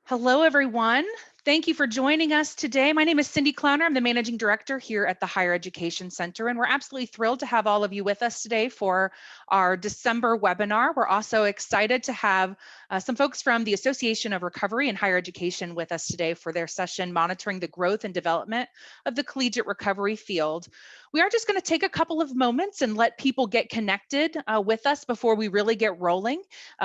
Hello, everyone. Thank you for joining us today. My name is Cindy Clowner. I'm the Managing Director here at the Higher Education Center, and we're absolutely thrilled to have all of you with us today for our December webinar. We're also excited to have some folks from the Association of Recovery and Higher Education with us today for their session, Monitoring the Growth and Development of the Collegiate Recovery Field. We are just going to take a couple of moments and let people get connected with us before we really get rolling.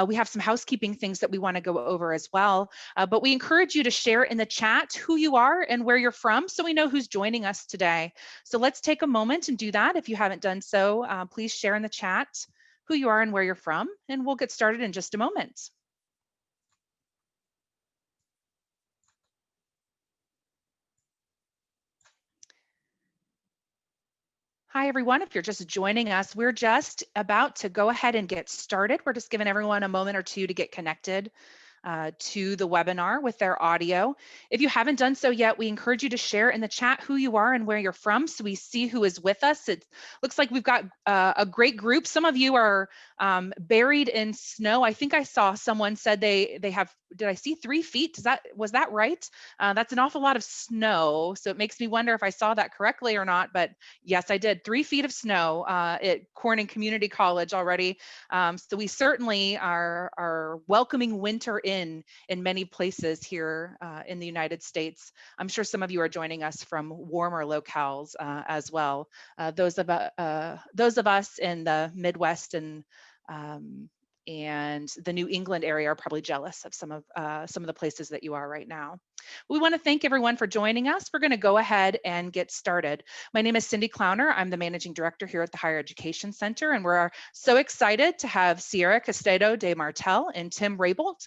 We have some housekeeping things that we want to go over as well. But we encourage you to share in the chat who you are and where you're from so we know who's joining us today. So let's take a moment and do that. If you haven't done so, please share in the chat who you are and where you're from, and we'll get started in just a moment. Hi, everyone. If you're just joining us, we're just about to go ahead and get started. We're just giving everyone a moment or two to get connected to the webinar with their audio. If you haven't done so yet, we encourage you to share in the chat who you are and where you're from so we see who is with us. It looks like we've got a great group. Some of you are buried in snow. I think I saw someone said they have, did I see 3 feet? Was that right? That's an awful lot of snow. So it makes me wonder if I saw that correctly or not, but yes, I did. 3 feet of snow at Corning Community College already. So we certainly are welcoming winter in many places here in the United States. I'm sure some of you are joining us from warmer locales as well. Those of us in the Midwest and the New England area are probably jealous of some of the places that you are right now. We want to thank everyone for joining us. We're going to go ahead and get started. My name is Cindy Clowner. I'm the Managing Director here at the Higher Education Center, and we're so excited to have Sierra Castedo de Martell and Tim Rabolt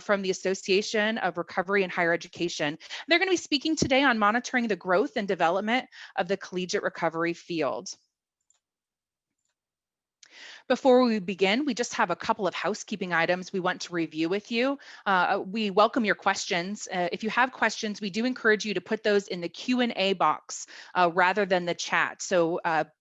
from the Association of Recovery and Higher Education. They're going to be speaking today on monitoring the growth and development of the collegiate recovery field. Before we begin, we just have a couple of housekeeping items we want to review with you. We welcome your questions. If you have questions, we do encourage you to put those in the Q&A box rather than the chat. So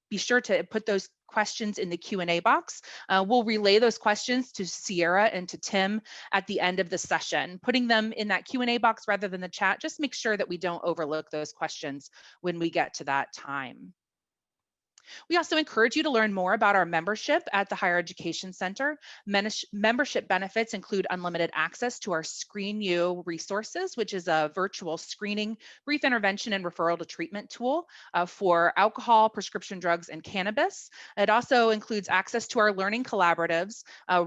be sure to put those questions in the Q&A box. We'll relay those questions to Sierra and to Tim at the end of the session. Putting them in that Q&A box rather than the chat, just make sure that we don't overlook those questions when we get to that time. We also encourage you to learn more about our membership at the Higher Education Center. Membership benefits include unlimited access to our Screen You resources, which is a virtual screening, brief intervention, and referral to treatment tool for alcohol, prescription drugs, and cannabis. It also includes access to our learning collaboratives.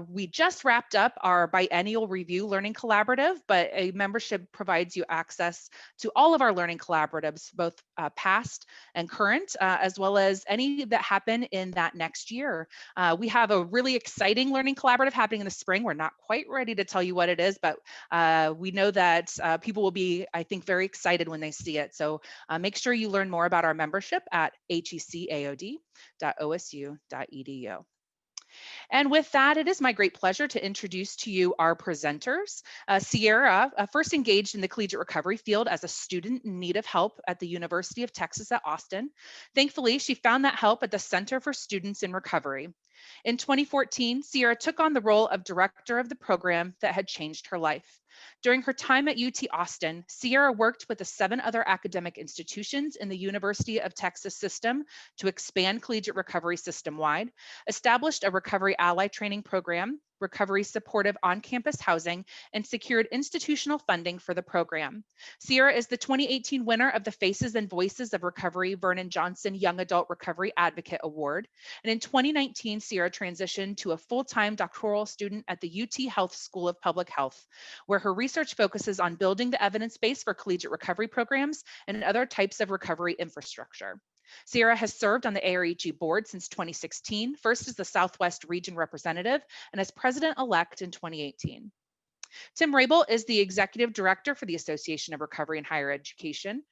We just wrapped up our biennial review learning collaborative, but a membership provides you access to all of our learning collaboratives, both past and current, as well as any that happen in that next year. We have a really exciting learning collaborative happening in the spring. We're not quite ready to tell you what it is, but we know that people will be, I think, very excited when they see it. So make sure you learn more about our membership at hecaod.osu.edu. And with that, it is my great pleasure to introduce to you our presenters. Sierra first engaged in the collegiate recovery field as a student in need of help at the University of Texas at Austin. Thankfully, she found that help at the Center for Students in Recovery. In 2014, Sierra took on the role of director of the program that had changed her life. During her time at UT Austin, Sierra worked with the 7 other academic institutions in the University of Texas system to expand collegiate recovery system-wide, established a recovery ally training program, recovery supportive on-campus housing, and secured institutional funding for the program. Sierra is the 2018 winner of the Faces and Voices of Recovery Vernon Johnson Young Adult Recovery Advocate Award. And in 2019, Sierra transitioned to a full-time doctoral student at the UT Health School of Public Health, where her research focuses on building the evidence base for collegiate recovery programs and other types of recovery infrastructure. Sierra has served on the AREG board since 2016, first as the Southwest Region Representative and as President-elect in 2018. Tim Rabolt is the Executive Director for the Association of Recovery and Higher Education,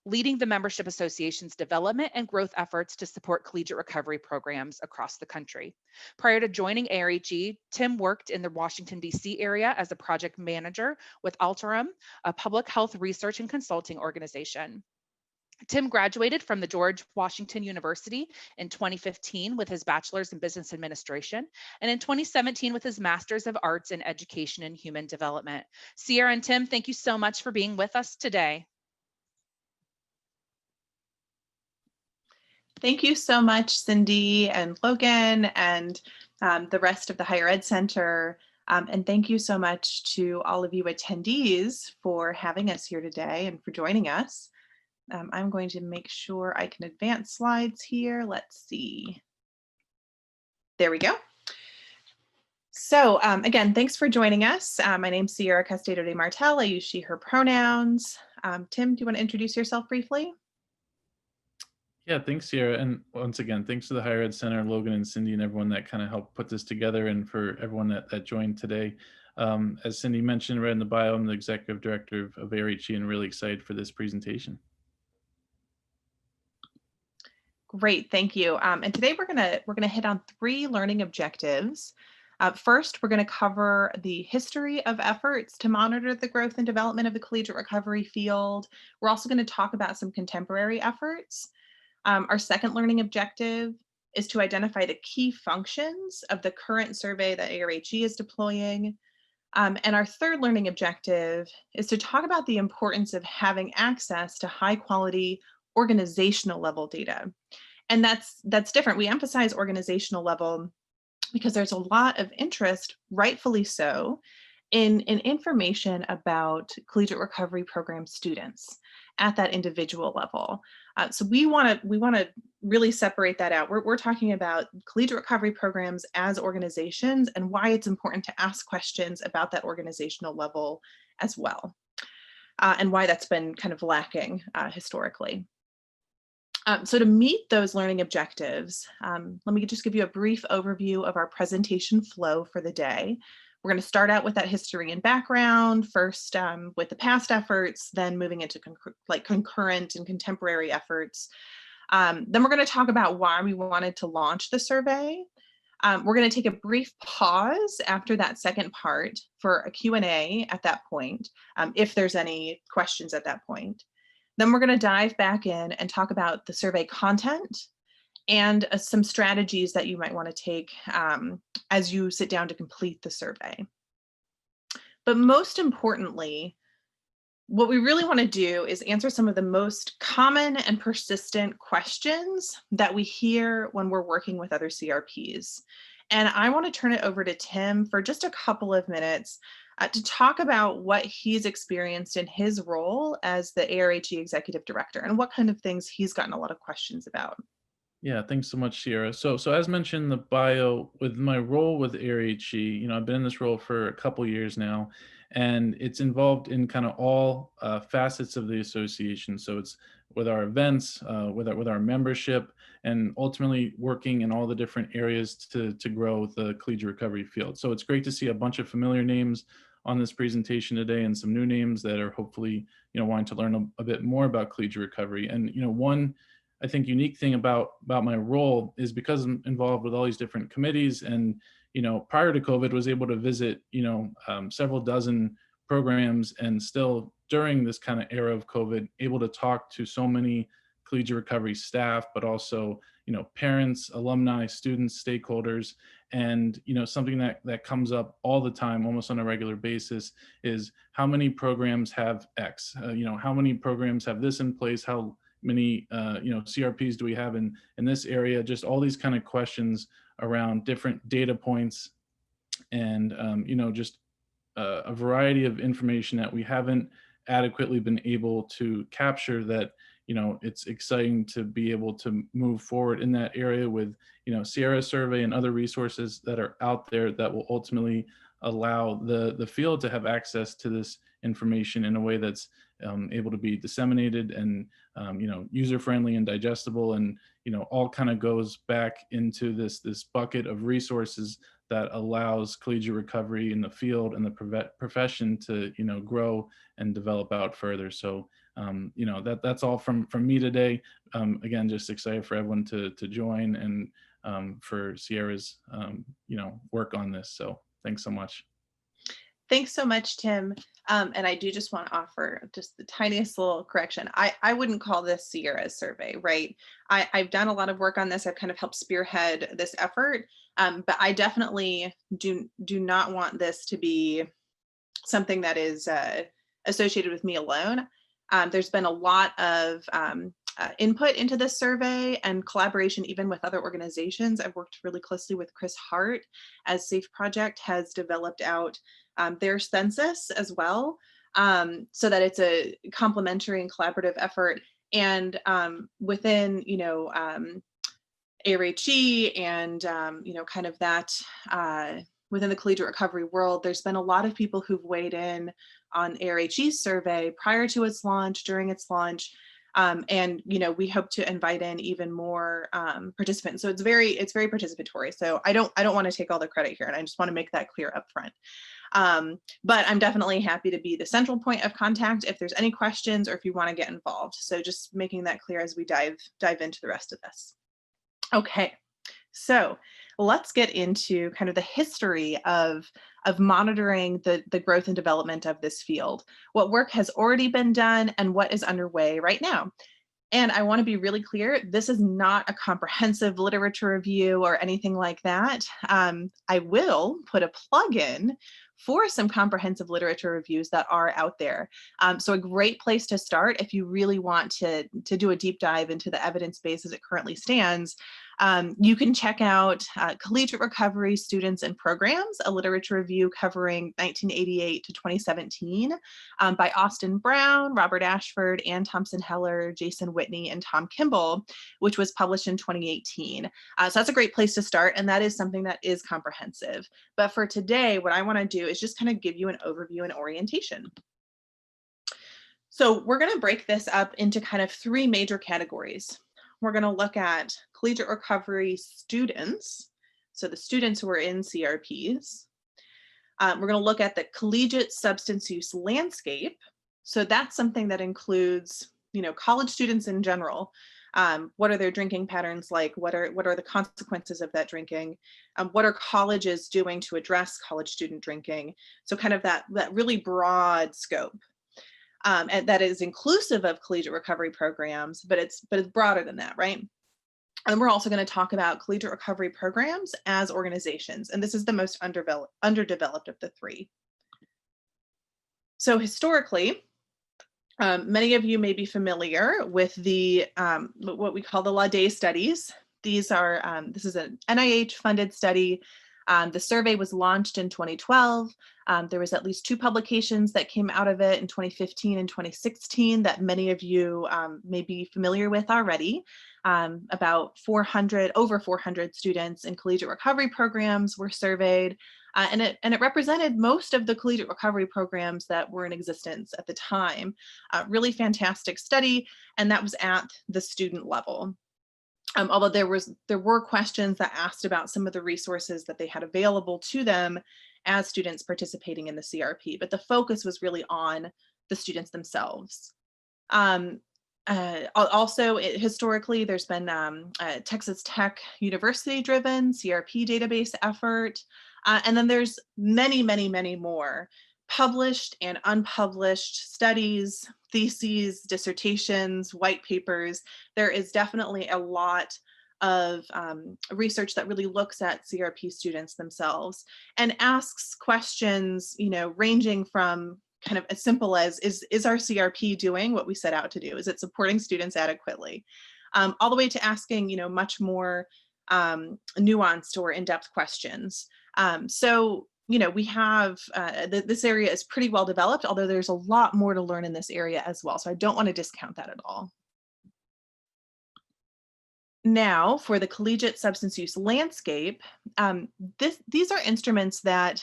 leading the membership association's development and growth efforts to support collegiate recovery programs across the country. Prior to joining AREG, Tim worked in the Washington, D.C. area as a project manager with Alterum, a public health research and consulting organization. Tim graduated from the George Washington University in 2015 with his bachelor's in business administration, and in 2017 with his master's of arts in education and human development. Sierra and Tim, thank you so much for being with us today. Thank you so much, Cindy and Logan and the rest of the Higher Ed Center. And thank you so much to all of you attendees for having us here today and for joining us. I'm going to make sure I can advance slides here. Let's see. There we go. So again, thanks for joining us. My name's Sierra Castedo de Martell. I use she, her pronouns. Tim, do you want to introduce yourself briefly? Yeah, thanks, Sierra. And once again, thanks to the Higher Ed Center, Logan and Cindy and everyone that kind of helped put this together, and for everyone that joined today. As Cindy mentioned right in the bio, I'm the Executive Director of ARHE and really excited for this presentation. Great, thank you. And today we're gonna hit on 3 learning objectives. First, we're going to cover the history of efforts to monitor the growth and development of the collegiate recovery field. We're also going to talk about some contemporary efforts. Our second learning objective is to identify the key functions of the current survey that ARHE is deploying. And our third learning objective is to talk about the importance of having access to high quality organizational level data. And that's different. We emphasize organizational level because there's a lot of interest, rightfully so, in information about collegiate recovery program students at that individual level. So we want to really separate that out. We're talking about collegiate recovery programs as organizations and why it's important to ask questions about that organizational level as well, and why that's been kind of lacking historically. So to meet those learning objectives, let me just give you a brief overview of our presentation flow for the day. We're going to start out with that history and background, first with the past efforts, then moving into concurrent and contemporary efforts. Then we're going to talk about why we wanted to launch the survey. We're going to take a brief pause after that second part for a Q&A at that point, if there's any questions at that point. Then we're going to dive back in and talk about the survey content and some strategies that you might want to take as you sit down to complete the survey. But most importantly, what we really want to do is answer some of the most common and persistent questions that we hear when we're working with other CRPs. And I want to turn it over to Tim for just a couple of minutes to talk about what he's experienced in his role as the ARHE Executive Director and what kind of things he's gotten a lot of questions about. Yeah, thanks so much, Sierra. So as mentioned in the bio, with my role with ARHE, I've been in this role for a couple years now, and it's involved in kind of all facets of the association. So it's with our events, with our membership, and ultimately working in all the different areas to grow the collegiate recovery field. So it's great to see a bunch of familiar names on this presentation today, and some new names that are hopefully wanting to learn a bit more about collegiate recovery. And one, I think, unique thing about my role is because I'm involved with all these different committees, and prior to COVID was able to visit several dozen programs, and still during this kind of era of COVID able to talk to so many collegiate recovery staff, but also parents, alumni, students, stakeholders. And something that comes up all the time, almost on a regular basis, is how many programs have X, how many programs have this in place, how many CRPs do we have in this area? Just all these kind of questions around different data points, and just a variety of information that we haven't adequately been able to capture, that it's exciting to be able to move forward in that area with Sierra survey and other resources that are out there that will ultimately allow the field to have access to this information in a way that's able to be disseminated and user-friendly and digestible, and all kind of goes back into this bucket of resources that allows collegiate recovery in the field and the profession to grow and develop out further. So that's all from me today. Again, just excited for everyone to join, and for Sierra's work on this. So thanks so much. Thanks so much, Tim. And I do just want to offer just the tiniest little correction. I wouldn't call this Sierra's survey, right? I've done a lot of work on this. I've kind of helped spearhead this effort, but I definitely do not want this to be something that is associated with me alone. There's been a lot of input into this survey and collaboration even with other organizations. I've worked really closely with Chris Hart as Safe Project has developed out their census as well, so that it's a complementary and collaborative effort. And within, ARHE and, kind of that within the collegiate recovery world, there's been a lot of people who've weighed in on ARHE's survey prior to its launch, during its launch, and we hope to invite in even more participants. So it's very participatory. So I don't want to take all the credit here, and I just want to make that clear up front. But I'm definitely happy to be the central point of contact if there's any questions or if you want to get involved. So just making that clear as we dive into the rest of this. Okay, so let's get into kind of the history of monitoring the growth and development of this field, what work has already been done and what is underway right now. And I want to be really clear, this is not a comprehensive literature review or anything like that. I will put a plug in for some comprehensive literature reviews that are out there. So a great place to start if you really want to do a deep dive into the evidence base as it currently stands. You can check out Collegiate Recovery Students and Programs, a literature review covering 1988 to 2017 by Austin Brown, Robert Ashford, Ann Thompson Heller, Jason Whitney, and Tom Kimball, which was published in 2018. So that's a great place to start, and that is something that is comprehensive. But for today, what I want to do is just kind of give you an overview and orientation. So we're going to break this up into kind of three major categories. We're going to look at collegiate recovery students, so the students who are in CRPs. We're going to look at the collegiate substance use landscape. So that's something that includes, college students in general. What are their drinking patterns like? What are the consequences of that drinking? What are colleges doing to address college student drinking? So kind of that really broad scope. And that is inclusive of collegiate recovery programs, but it's broader than that, right? And we're also going to talk about collegiate recovery programs as organizations, and this is the most underdeveloped of the three. So historically, many of you may be familiar with the what we call the LADE studies. These are this is an NIH-funded study. The survey was launched in 2012. There was at least 2 publications that came out of it in 2015 and 2016 that many of you may be familiar with already. About over 400 students in collegiate recovery programs were surveyed, and it represented most of the collegiate recovery programs that were in existence at the time. Really fantastic study, and that was at the student level. Although there were questions that asked about some of the resources that they had available to them as students participating in the CRP, but the focus was really on the students themselves. Also, historically, there's been a Texas Tech University-driven CRP database effort, and then there's many, many, many more published and unpublished studies, theses, dissertations, white papers. There is definitely a lot of research that really looks at CRP students themselves and asks questions, ranging from kind of as simple as, is our CRP doing what we set out to do? Is it supporting students adequately? All the way to asking, much more nuanced or in-depth questions. So we have, this area is pretty well developed, although there's a lot more to learn in this area as well. So I don't want to discount that at all. Now, for the collegiate substance use landscape, these are instruments that,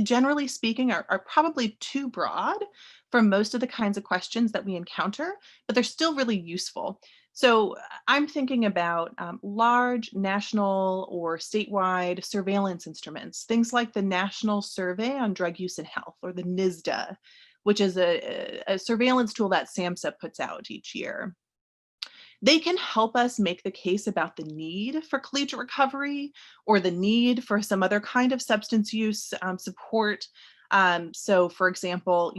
generally speaking, are probably too broad for most of the kinds of questions that we encounter, but they're still really useful. So I'm thinking about large national or statewide surveillance instruments, things like the National Survey on Drug Use and Health, or the NSDA, which is a surveillance tool that SAMHSA puts out each year. They can help us make the case about the need for collegiate recovery or the need for some other kind of substance use support So for example,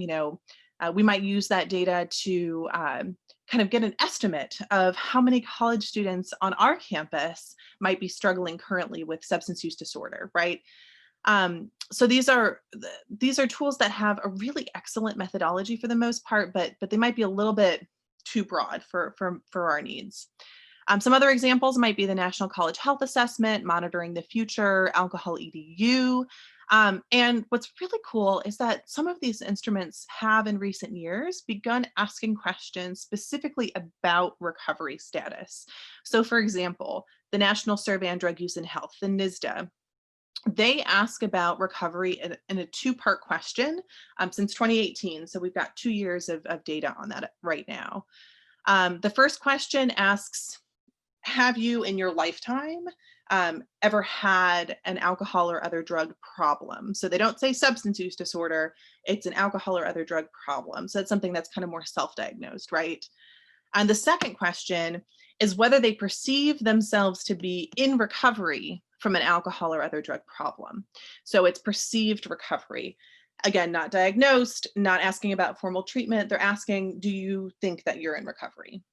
we might use that data to kind of get an estimate of how many college students on our campus might be struggling currently with substance use disorder, right? So these are tools that have a really excellent methodology for the most part, but they might be a little bit too broad for our needs. Some other examples might be the National College Health Assessment, Monitoring the Future, Alcohol EDU. And what's really cool is that some of these instruments have in recent years begun asking questions specifically about recovery status. So for example, the National Survey on Drug Use and Health, the NSDA, they ask about recovery in a two-part question since 2018. So we've got 2 years of data on that right now. The first question asks, have you in your lifetime ever had an alcohol or other drug problem? So they don't say substance use disorder, it's an alcohol or other drug problem. So it's something that's kind of more self-diagnosed, right? And the second question is whether they perceive themselves to be in recovery from an alcohol or other drug problem. So it's perceived recovery. Again, not diagnosed, not asking about formal treatment. They're asking, do you think that you're in recovery?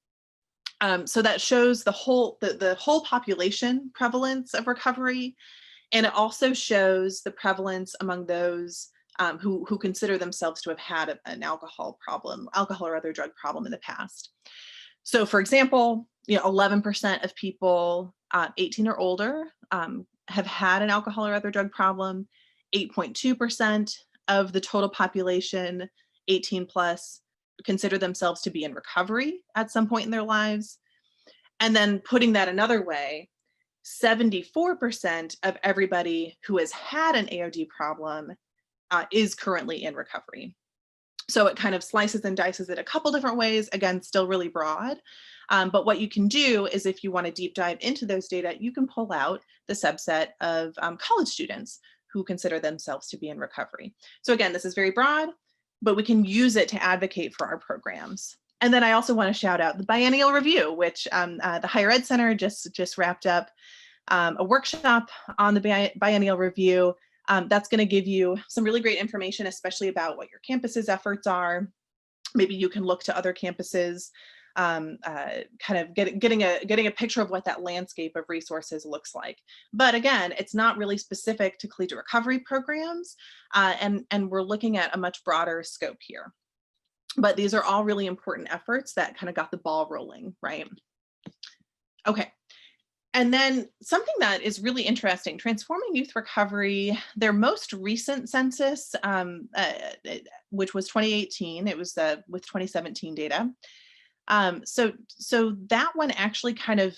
So that shows the whole population prevalence of recovery, and it also shows the prevalence among those who consider themselves to have had an alcohol or other drug problem in the past. So, for example, 11% of people 18 or older have had an alcohol or other drug problem. 8.2% of the total population 18 plus consider themselves to be in recovery at some point in their lives. And then putting that another way, 74% of everybody who has had an AOD problem is currently in recovery. So it kind of slices and dices it a couple different ways, again, still really broad. But what you can do is if you want to deep dive into those data, you can pull out the subset of college students who consider themselves to be in recovery. So again, this is very broad, but we can use it to advocate for our programs. And then I also want to shout out the biennial review, which the Higher Ed Center just wrapped up a workshop on the biennial review. That's going to give you some really great information, especially about what your campus's efforts are. Maybe you can look to other campuses, kind of getting a picture of what that landscape of resources looks like. But again, it's not really specific to collegiate recovery programs, and we're looking at a much broader scope here. But these are all really important efforts that kind of got the ball rolling, right? Okay. And then something that is really interesting, Transforming Youth Recovery, their most recent census, which was 2018, it was with 2017 data. So that one actually kind of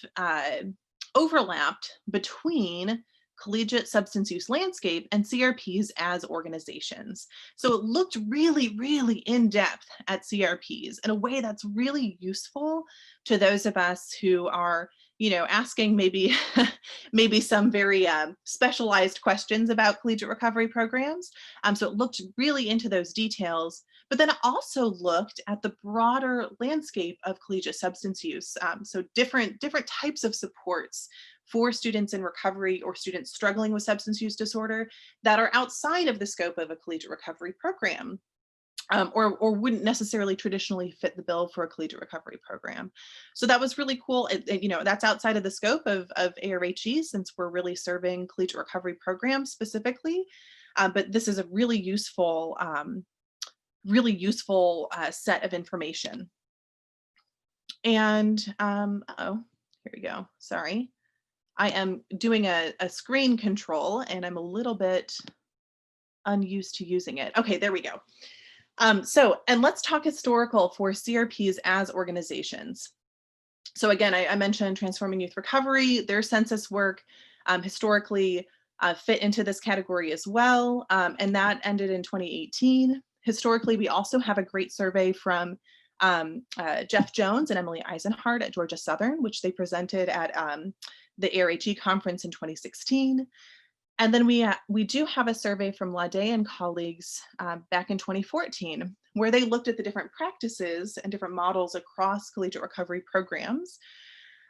overlapped between collegiate substance use landscape and CRPs as organizations. So it looked really, really in depth at CRPs in a way that's really useful to those of us who are asking maybe some very specialized questions about collegiate recovery programs. So it looked really into those details, but then it also looked at the broader landscape of collegiate substance use. So different types of supports for students in recovery or students struggling with substance use disorder that are outside of the scope of a collegiate recovery program. Or wouldn't necessarily traditionally fit the bill for a collegiate recovery program. So that was really cool. That's outside of the scope of ARHE, since we're really serving collegiate recovery programs specifically. But this is a really useful set of information. And here we go. Sorry, I am doing a screen control and I'm a little bit unused to using it. Okay, there we go. And let's talk historical for CRPs as organizations. So again, I mentioned Transforming Youth Recovery, their census work historically fit into this category as well, and that ended in 2018. Historically, we also have a great survey from Jeff Jones and Emily Eisenhardt at Georgia Southern, which they presented at the ARHE conference in 2016. And then we do have a survey from Lade and colleagues back in 2014, where they looked at the different practices and different models across collegiate recovery programs.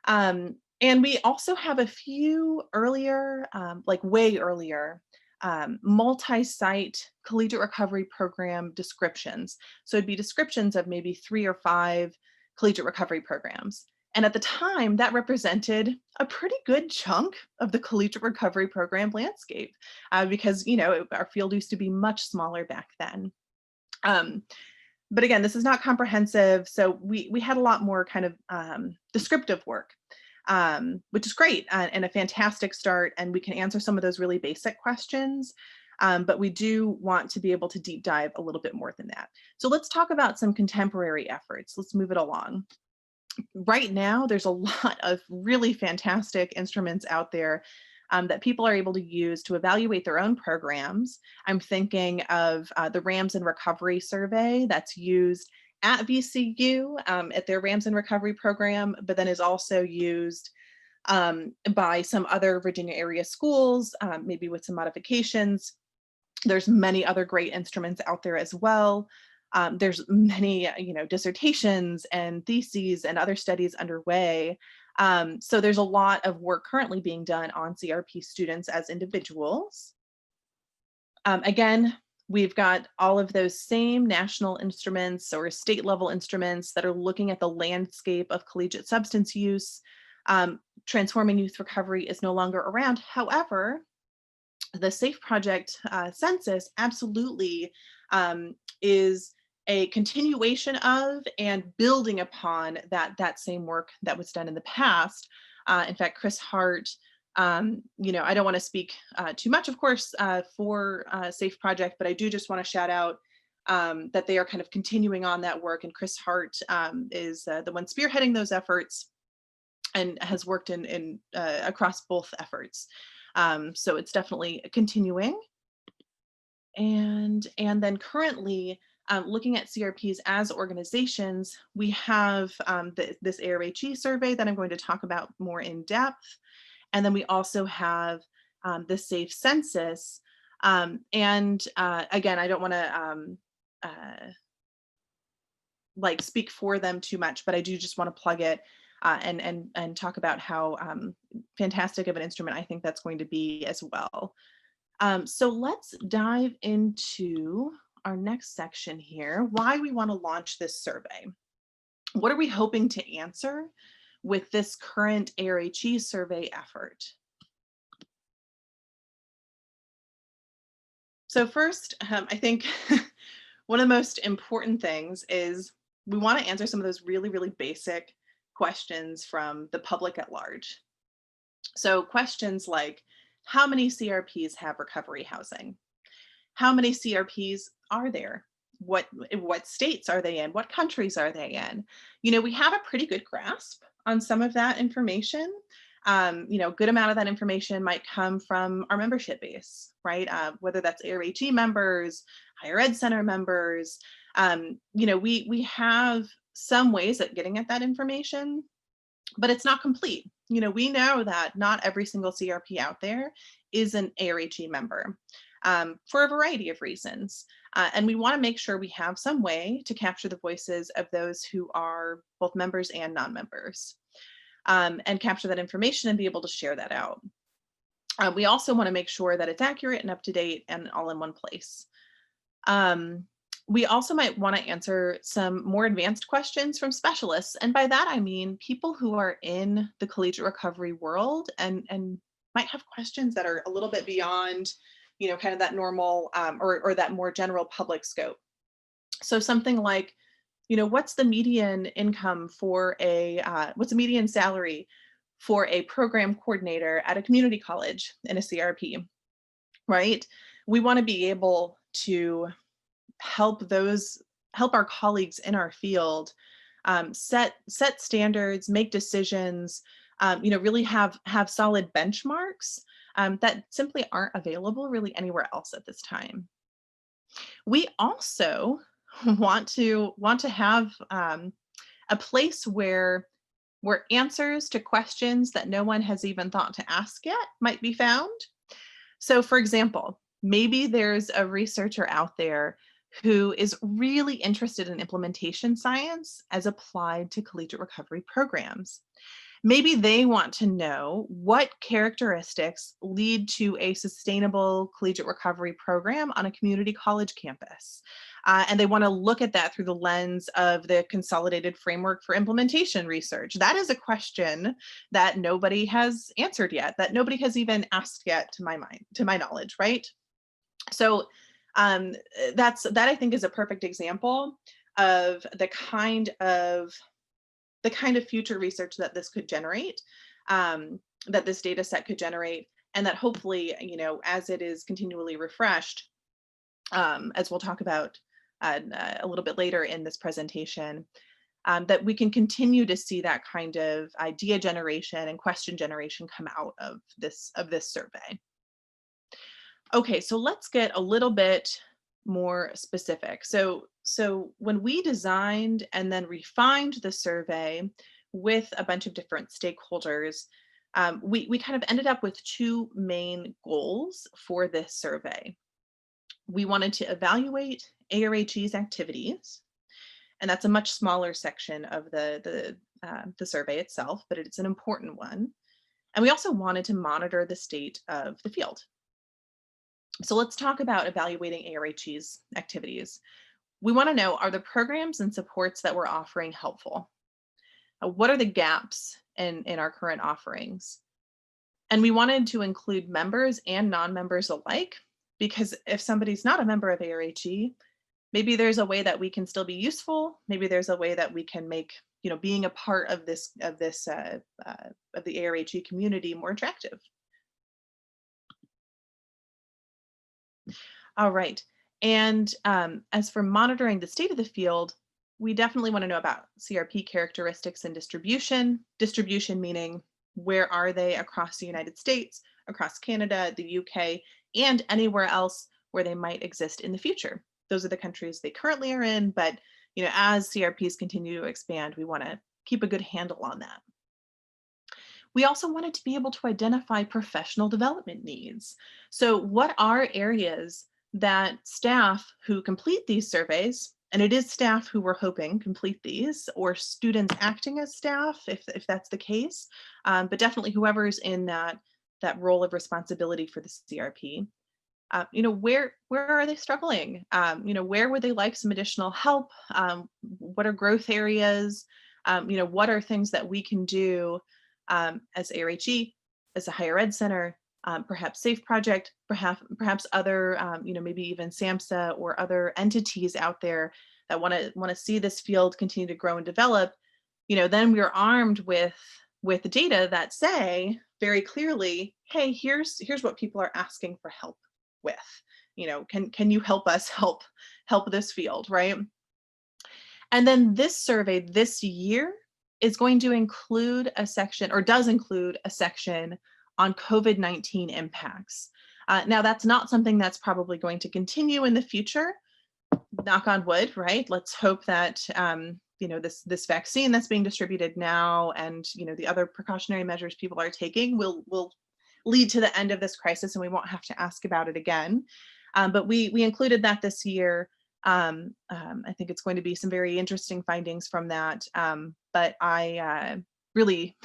And we also have a few earlier, like way earlier, multi-site collegiate recovery program descriptions. So it'd be descriptions of maybe 3 or 5 collegiate recovery programs. And at the time, that represented a pretty good chunk of the collegiate recovery program landscape, because, our field used to be much smaller back then. But again, this is not comprehensive. So we had a lot more kind of descriptive work, which is great and a fantastic start. And we can answer some of those really basic questions. But we do want to be able to deep dive a little bit more than that. So let's talk about some contemporary efforts. Let's move it along. Right now, there's a lot of really fantastic instruments out there that people are able to use to evaluate their own programs. I'm thinking of the RAMS and Recovery survey that's used at VCU at their RAMS and Recovery program, but then is also used by some other Virginia area schools, maybe with some modifications. There's many other great instruments out there as well. There's many, dissertations and theses and other studies underway. So there's a lot of work currently being done on CRP students as individuals. Again, we've got all of those same national instruments or state level instruments that are looking at the landscape of collegiate substance use. Transforming Youth Recovery is no longer around. However, the SAFE Project census absolutely is a continuation of and building upon that same work that was done in the past. In fact, Chris Hart, I don't want to speak too much, of course, for SAFE Project, but I do just want to shout out that they are kind of continuing on that work. And Chris Hart is the one spearheading those efforts and has worked in across both efforts. So it's definitely continuing. And then currently, looking at CRPs as organizations, we have this ARHE survey that I'm going to talk about more in depth. And then we also have the SAFE census. Again, I don't want to speak for them too much, but I do just want to plug it and talk about how fantastic of an instrument I think that's going to be as well. So let's dive into our next section here, why we want to launch this survey. What are we hoping to answer with this current ARHE survey effort? So first, I think one of the most important things is we want to answer some of those really, really basic questions from the public at large. So questions like, how many CRPs have recovery housing? How many CRPs are there? What states are they in? What countries are they in? We have a pretty good grasp on some of that information. A good amount of that information might come from our membership base, right? Whether that's ARHE members, higher ed center members. We have some ways at getting at that information, but it's not complete. We know that not every single CRP out there is an ARHE member for a variety of reasons. And we want to make sure we have some way to capture the voices of those who are both members and non-members, and capture that information and be able to share that out. We also want to make sure that it's accurate and up to date and all in one place. We also might want to answer some more advanced questions from specialists. And by that, I mean people who are in the collegiate recovery world and might have questions that are a little bit beyond, kind of that normal or that more general public scope. So something like, what's the median income for what's the median salary for a program coordinator at a community college in a CRP, right? We want to be able to help our colleagues in our field set standards, make decisions, really have solid benchmarks that simply aren't available really anywhere else at this time. We also want to have a place where answers to questions that no one has even thought to ask yet might be found. So for example, maybe there's a researcher out there who is really interested in implementation science as applied to collegiate recovery programs. Maybe they want to know what characteristics lead to a sustainable collegiate recovery program on a community college campus. And they want to look at that through the lens of the Consolidated Framework for Implementation Research. That is a question that nobody has answered yet, that nobody has even asked yet, to my knowledge, right? So that I think is a perfect example of the kind of future research that this could generate, that this data set could generate, and that hopefully, as it is continually refreshed, as we'll talk about a little bit later in this presentation, that we can continue to see that kind of idea generation and question generation come out of this survey. Okay, so let's get a little bit more specific. So when we designed and then refined the survey with a bunch of different stakeholders, we kind of ended up with two main goals for this survey. We wanted to evaluate ARHE's activities, and that's a much smaller section of the survey itself, but it's an important one. And we also wanted to monitor the state of the field. So let's talk about evaluating ARHE's activities. We want to know, are the programs and supports that we're offering helpful? What are the gaps in our current offerings? And we wanted to include members and non-members alike, because if somebody's not a member of ARHE, maybe there's a way that we can still be useful. Maybe there's a way that we can make, being a part of the ARHE community more attractive. All right. And as for monitoring the state of the field, we definitely want to know about CRP characteristics and distribution. Distribution meaning, where are they across the United States, across Canada, the UK, and anywhere else where they might exist in the future. Those are the countries they currently are in, but as CRPs continue to expand, we want to keep a good handle on that. We also wanted to be able to identify professional development needs. So what are areas that staff who complete these surveys, and it is staff who we're hoping complete these, or students acting as staff, if that's the case, but definitely whoever's in that role of responsibility for the CRP, where are they struggling? Where would they like some additional help? What are growth areas? What are things that we can do as ARHE, as a higher ed center, perhaps SAFE Project, perhaps other, maybe even SAMHSA or other entities out there that want to see this field continue to grow and develop. Then we're armed with the data that say very clearly, hey, here's what people are asking for help with. Can you help us help this field, right? And then this survey this year is going to include a section, or does include a section, on COVID-19 impacts. Now, that's not something that's probably going to continue in the future, knock on wood, right? Let's hope that this vaccine that's being distributed now, and the other precautionary measures people are taking will lead to the end of this crisis, and we won't have to ask about it again. But we included that this year. I think it's going to be some very interesting findings from that. But I really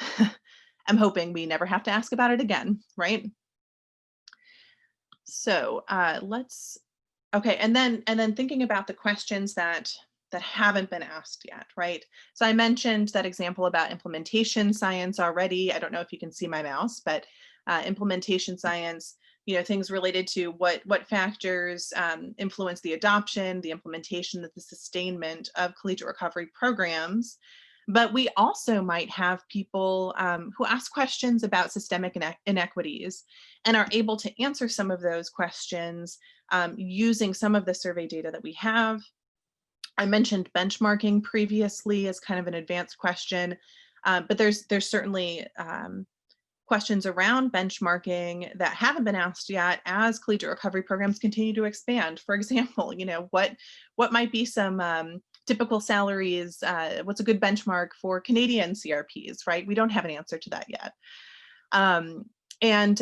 am hoping we never have to ask about it again, right? So okay, and then thinking about the questions that haven't been asked yet, right? So I mentioned that example about implementation science already. I don't know if you can see my mouse, but implementation science, things related to what factors influence the adoption, the implementation, the sustainment of collegiate recovery programs. But we also might have people who ask questions about systemic inequities and are able to answer some of those questions using some of the survey data that we have. I mentioned benchmarking previously as kind of an advanced question, but there's certainly questions around benchmarking that haven't been asked yet as collegiate recovery programs continue to expand. For example, what might be some typical salaries? What's a good benchmark for Canadian CRPs, right? We don't have an answer to that yet. And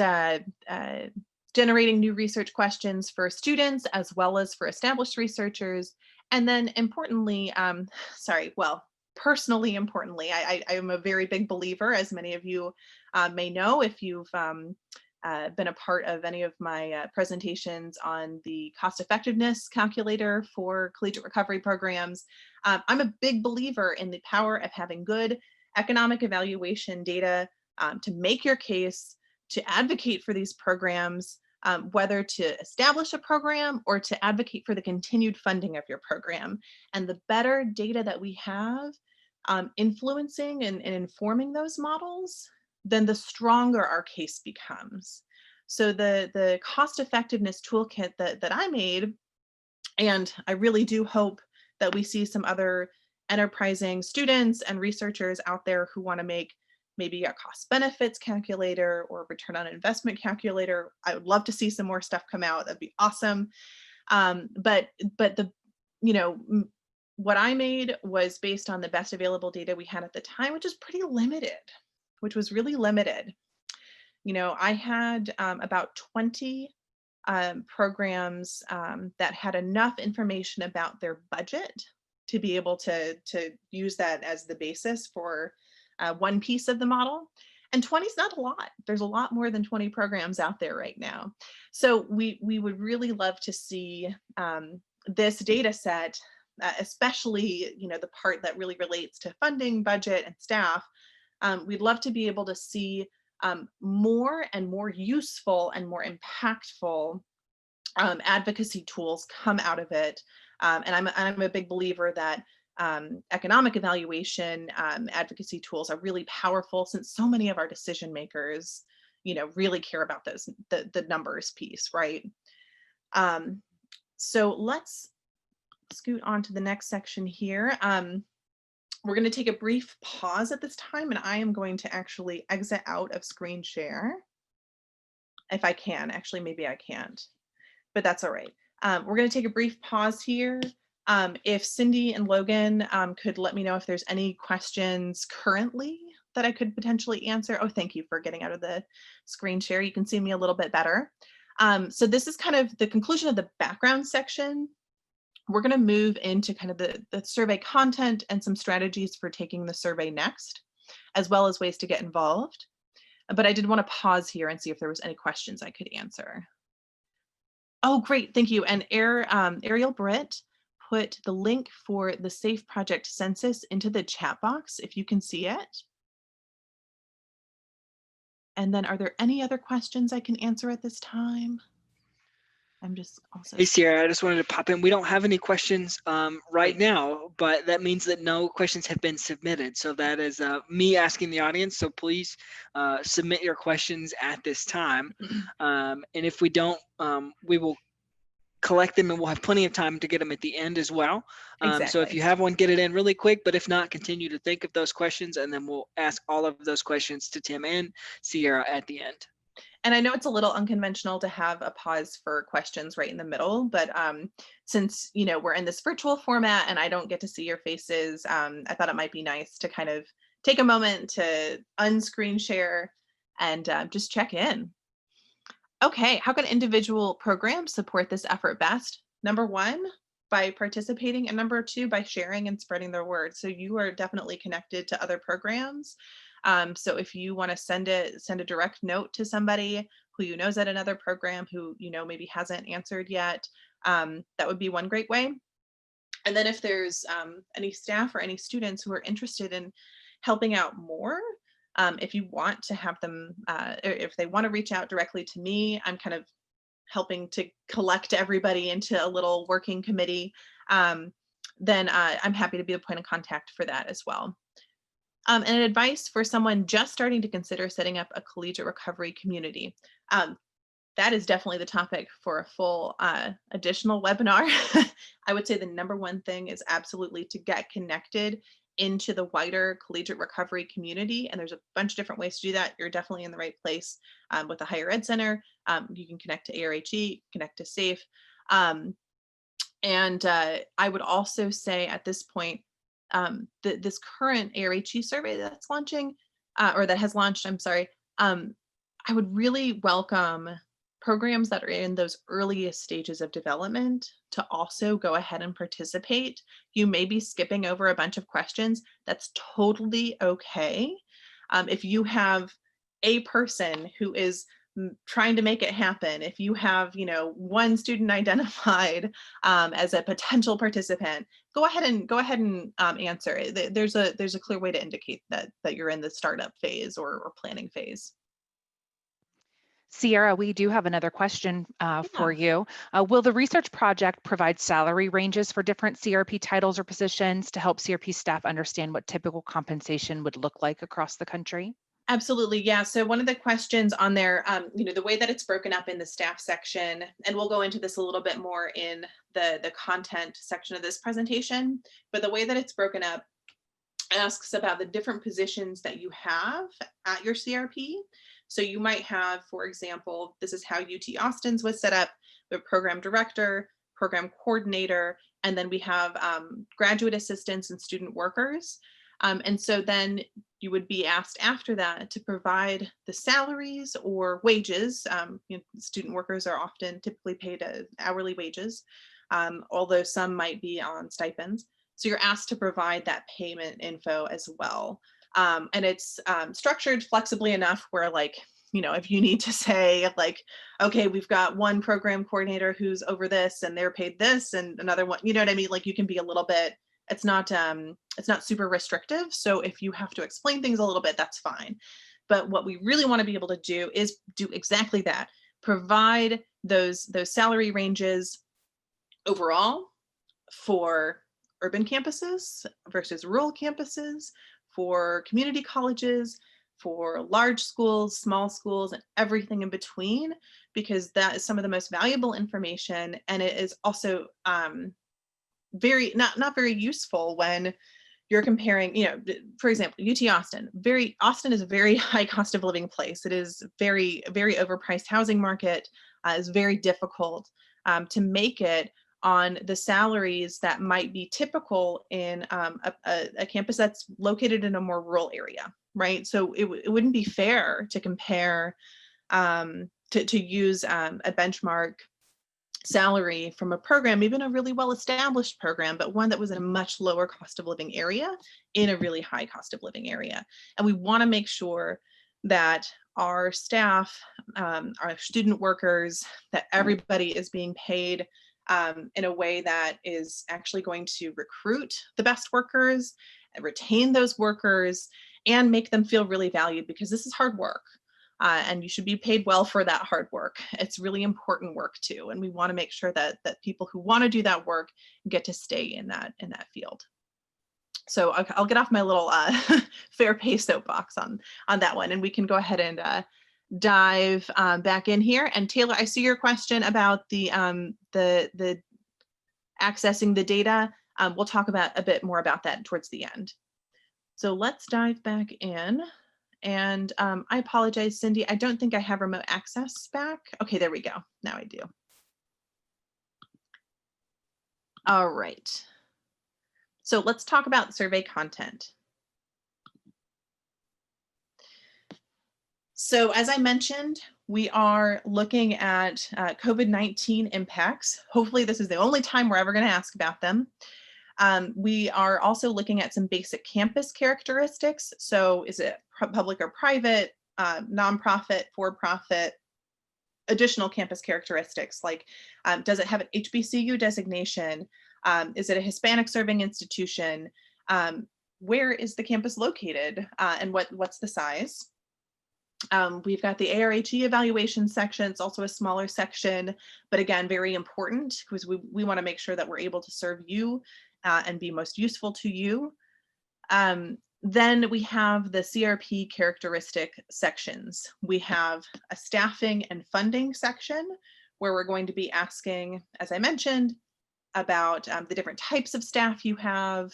generating new research questions for students as well as for established researchers. And then importantly, personally, importantly, I am a very big believer, as many of you may know if you've been a part of any of my presentations on the cost effectiveness calculator for collegiate recovery programs. I'm a big believer in the power of having good economic evaluation data to make your case, to advocate for these programs, whether to establish a program or to advocate for the continued funding of your program. And the better data that we have influencing and informing those models, then the stronger our case becomes. So the cost effectiveness toolkit that I made, and I really do hope that we see some other enterprising students and researchers out there who want to make maybe a cost benefits calculator or return on investment calculator. I would love to see some more stuff come out. That'd be awesome. But the, what I made was based on the best available data we had at the time, which is pretty limited, which was really limited. I had about 20 programs that had enough information about their budget to be able to use that as the basis for one piece of the model. And 20 is not a lot. There's a lot more than 20 programs out there right now. So we would really love to see this data set, especially the part that really relates to funding, budget, and staff. We'd love to be able to see more and more useful and more impactful advocacy tools come out of it. And I'm a big believer that economic evaluation advocacy tools are really powerful, since so many of our decision makers, really care about those the numbers piece, right? So let's scoot on to the next section here. We're going to take a brief pause at this time, and I am going to actually exit out of screen share. If I can, actually, maybe I can't, but that's all right. We're going to take a brief pause here. If Cindy and Logan could let me know if there's any questions currently that I could potentially answer. Oh, thank you for getting out of the screen share. You can see me a little bit better. So this is kind of the conclusion of the background section. We're going to move into kind of the survey content and some strategies for taking the survey next, as well as ways to get involved. But I did want to pause here and see if there was any questions I could answer. Oh, great, thank you. And Ariel Britt put the link for the SAFE Project census into the chat box, if you can see it. And then are there any other questions I can answer at this time? I'm just also. Hey, Sierra, I just wanted to pop in. We don't have any questions right now, but that means that no questions have been submitted. So that is me asking the audience. So please submit your questions at this time. And if we don't, we will collect them, and we'll have plenty of time to get them at the end as well. Exactly. So if you have one, get it in really quick, but if not, continue to think of those questions, and then we'll ask all of those questions to Tim and Sierra at the end. And I know it's a little unconventional to have a pause for questions right in the middle, but since we're in this virtual format and I don't get to see your faces, I thought it might be nice to kind of take a moment to unscreen share and just check in. Okay, how can individual programs support this effort best? Number one, by participating, and number two, by sharing and spreading their word. So you are definitely connected to other programs. So if you want to send a direct note to somebody who you know is at another program who maybe hasn't answered yet, that would be one great way. And then if there's any staff or any students who are interested in helping out more, if you want to have them, or if they want to reach out directly to me, I'm kind of helping to collect everybody into a little working committee, then I'm happy to be the point of contact for that as well. And advice for someone just starting to consider setting up a collegiate recovery community. That is definitely the topic for a full additional webinar. I would say the number one thing is absolutely to get connected into the wider collegiate recovery community. And there's a bunch of different ways to do that. You're definitely in the right place with the Higher Ed Center. You can connect to ARHE, connect to SAFE. And I would also say at this point, this current ARHE survey that's launching, or that has launched, I'm sorry, I would really welcome programs that are in those earliest stages of development to also go ahead and participate. You may be skipping over a bunch of questions. That's totally okay. If you have a person who is trying to make it happen, if you have, one student identified as a potential participant, go ahead and answer it. There's a clear way to indicate that you're in the startup phase or planning phase. Sierra, we do have another question for you. Will the research project provide salary ranges for different CRP titles or positions to help CRP staff understand what typical compensation would look like across the country? Absolutely, yeah. So one of the questions on there, the way that it's broken up in the staff section, and we'll go into this a little bit more in the content section of this presentation, but the way that it's broken up asks about the different positions that you have at your CRP. So you might have, for example, this is how UT Austin's was set up: the program director, program coordinator, and then we have graduate assistants and student workers. And so then you would be asked after that to provide the salaries or wages. Student workers are often typically paid hourly wages, although some might be on stipends. So you're asked to provide that payment info as well. And it's structured flexibly enough where, if you need to say okay, we've got one program coordinator who's over this and they're paid this, and another one, you know what I mean? You can be a little bit, it's not super restrictive. So if you have to explain things a little bit, that's fine. But what we really want to be able to do is do exactly that. Provide those salary ranges overall for urban campuses versus rural campuses, for community colleges, for large schools, small schools, and everything in between, because that is some of the most valuable information. And it is also very not very useful when you're comparing, for example, UT Austin. Austin is a very high cost of living place. It is very, very overpriced housing market. It's very difficult to make it on the salaries that might be typical in a campus that's located in a more rural area, right? So it wouldn't be fair to compare, to use a benchmark salary from a program, even a really well-established program, but one that was in a much lower cost of living area in a really high cost of living area. And we want to make sure that our staff, our student workers, that everybody is being paid in a way that is actually going to recruit the best workers, and retain those workers, and make them feel really valued, because this is hard work. And you should be paid well for that hard work. It's really important work too. And we want to make sure that people who want to do that work get to stay in that field. So I'll get off my little fair pay soapbox on that one, and we can go ahead and dive back in here. And Taylor, I see your question about the accessing the data. We'll talk about a bit more about that towards the end. So let's dive back in. And I apologize, Cindy, I don't think I have remote access back. Okay, there we go. Now I do. All right. So let's talk about survey content. So as I mentioned, we are looking at COVID-19 impacts. Hopefully this is the only time we're ever going to ask about them. We are also looking at some basic campus characteristics. So is it public or private, nonprofit, for-profit, additional campus characteristics, like does it have an HBCU designation? Is it a Hispanic serving institution? Where is the campus located, and what's the size? We've got the ARHE evaluation section. It's also a smaller section, but again, very important, because we want to make sure that we're able to serve you and be most useful to you. Then we have the CRP characteristic sections. We have a staffing and funding section where we're going to be asking, as I mentioned, about the different types of staff you have,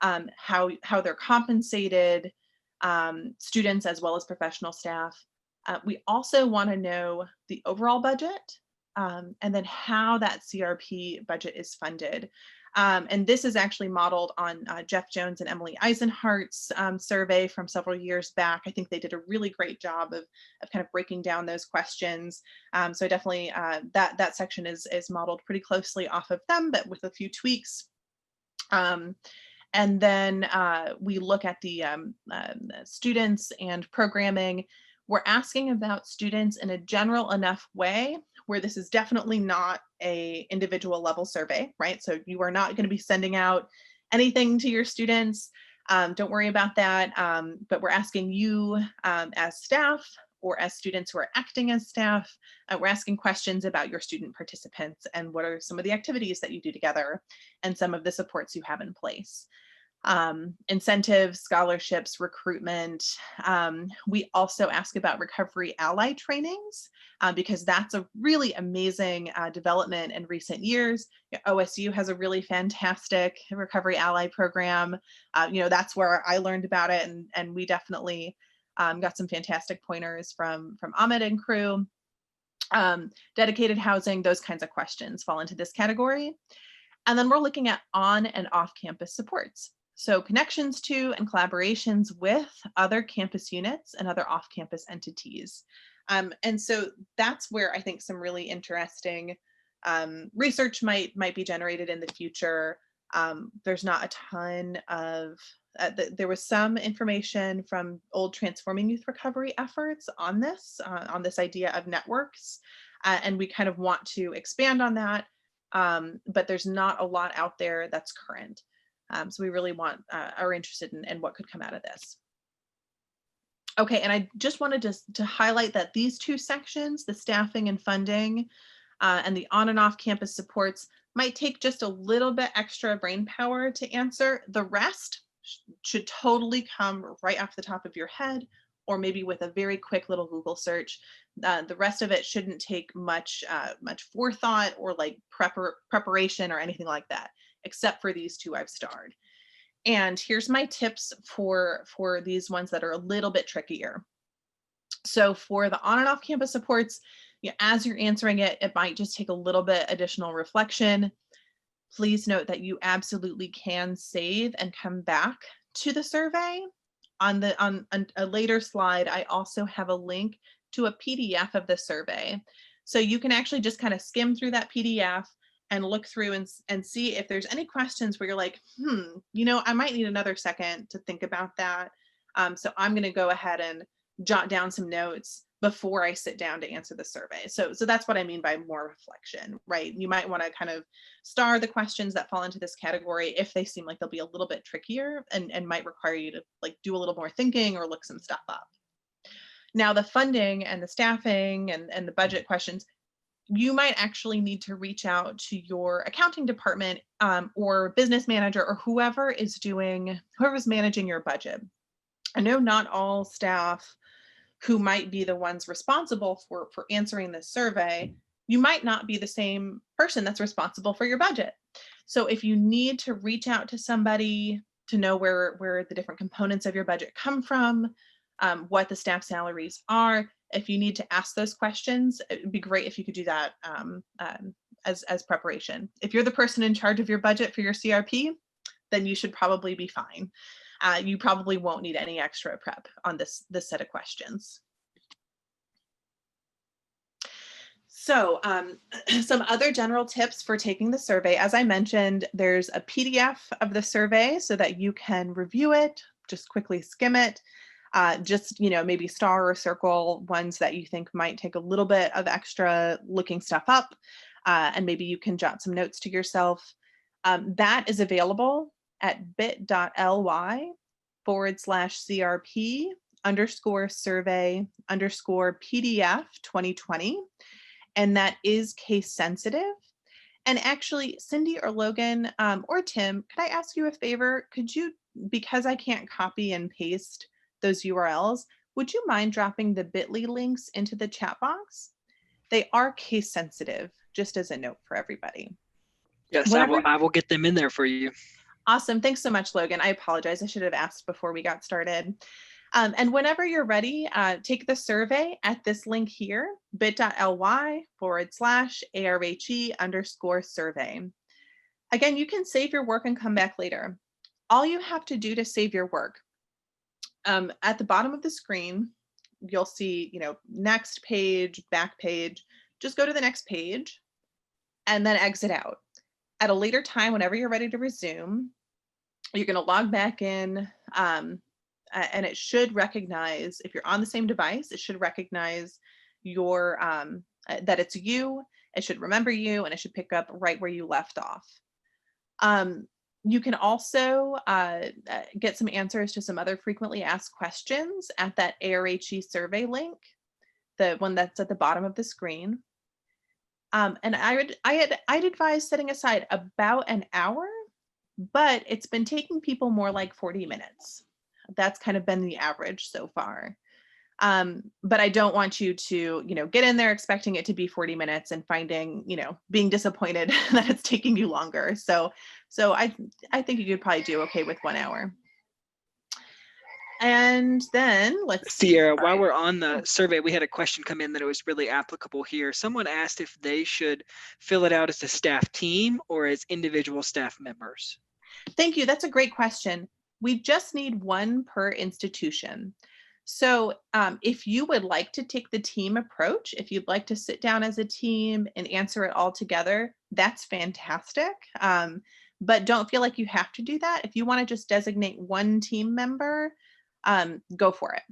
how they're compensated, students as well as professional staff. We also want to know the overall budget, and then how that CRP budget is funded. And this is actually modeled on Jeff Jones and Emily Eisenhardt's survey from several years back. I think they did a really great job of kind of breaking down those questions. So definitely that section is modeled pretty closely off of them, but with a few tweaks. And then we look at the students and programming. We're asking about students in a general enough way where this is definitely not a individual level survey, right? So you are not going to be sending out anything to your students. Don't worry about that. But we're asking you as staff or as students who are acting as staff, we're asking questions about your student participants and what are some of the activities that you do together and some of the supports you have in place. Incentives, scholarships, recruitment. We also ask about recovery ally trainings because that's a really amazing development in recent years. OSU has a really fantastic recovery ally program. That's where I learned about it, and we definitely got some fantastic pointers from Ahmed and crew. Dedicated housing, those kinds of questions fall into this category. And then we're looking at on and off campus supports. So connections to and collaborations with other campus units and other off-campus entities. And so that's where I think some really interesting research might be generated in the future. There's not a ton of, there was some information from old Transforming Youth Recovery efforts on this idea of networks. And we kind of want to expand on that, but there's not a lot out there that's current. So we really are interested in what could come out of this. Okay, and I just wanted to highlight that these two sections, the staffing and funding and the on and off campus supports, might take just a little bit extra brain power to answer. The rest should totally come right off the top of your head, or maybe with a very quick little Google search. The rest of it shouldn't take much forethought or like preparation or anything like that, except for these two I've starred. And here's my tips for these ones that are a little bit trickier. So for the on and off campus supports, as you're answering it, it might just take a little bit additional reflection. Please note that you absolutely can save and come back to the survey. On a later slide, I also have a link to a PDF of the survey. So you can actually just kind of skim through that PDF and look through and see if there's any questions where you're like, I might need another second to think about that. So I'm going to go ahead and jot down some notes before I sit down to answer the survey. So that's what I mean by more reflection, right? You might want to kind of star the questions that fall into this category if they seem like they'll be a little bit trickier and might require you to like do a little more thinking or look some stuff up. Now the funding and the staffing and the budget questions, you might actually need to reach out to your accounting department or business manager or whoever's managing your budget. I know not all staff who might be the ones responsible for answering this survey, you might not be the same person that's responsible for your budget. So if you need to reach out to somebody to know where the different components of your budget come from, what the staff salaries are, if you need to ask those questions, it would be great if you could do that as preparation. If you're the person in charge of your budget for your CRP, then you should probably be fine. You probably won't need any extra prep on this set of questions. So some other general tips for taking the survey. As I mentioned, there's a PDF of the survey so that you can review it, just quickly skim it. Maybe star or circle ones that you think might take a little bit of extra looking stuff up, and maybe you can jot some notes to yourself. That is available at bit.ly/CRP_survey_PDF 2020. And that is case sensitive. And actually, Cindy or Logan or Tim, could I ask you a favor? Could you, because I can't copy and paste those URLs, would you mind dropping the bit.ly links into the chat box? They are case sensitive, just as a note for everybody. Yes, I will get them in there for you. Awesome. Thanks so much, Logan. I apologize. I should have asked before we got started. And whenever you're ready, take the survey at this link here, bit.ly/ARHE_survey. Again, you can save your work and come back later. All you have to do to save your work, at the bottom of the screen, you'll see, next page, back page. Just go to the next page and then exit out. At a later time, whenever you're ready to resume, you're going to log back in, and it should recognize, if you're on the same device, it should recognize your that it's you. It should remember you, and it should pick up right where you left off. You can also get some answers to some other frequently asked questions at that ARHE survey link, the one that's at the bottom of the screen. And I'd advise setting aside about an hour, but it's been taking people more like 40 minutes. That's kind of been the average so far. But I don't want you to, get in there expecting it to be 40 minutes and finding, being disappointed that it's taking you longer. So I think you could probably do okay with 1 hour. And then let's see. Sierra, while we're on the survey, we had a question come in that it was really applicable here. Someone asked if they should fill it out as a staff team or as individual staff members. Thank you. That's a great question. We just need one per institution. So if you would like to take the team approach, if you'd like to sit down as a team and answer it all together, that's fantastic. But don't feel like you have to do that. If you want to just designate one team member, go for it.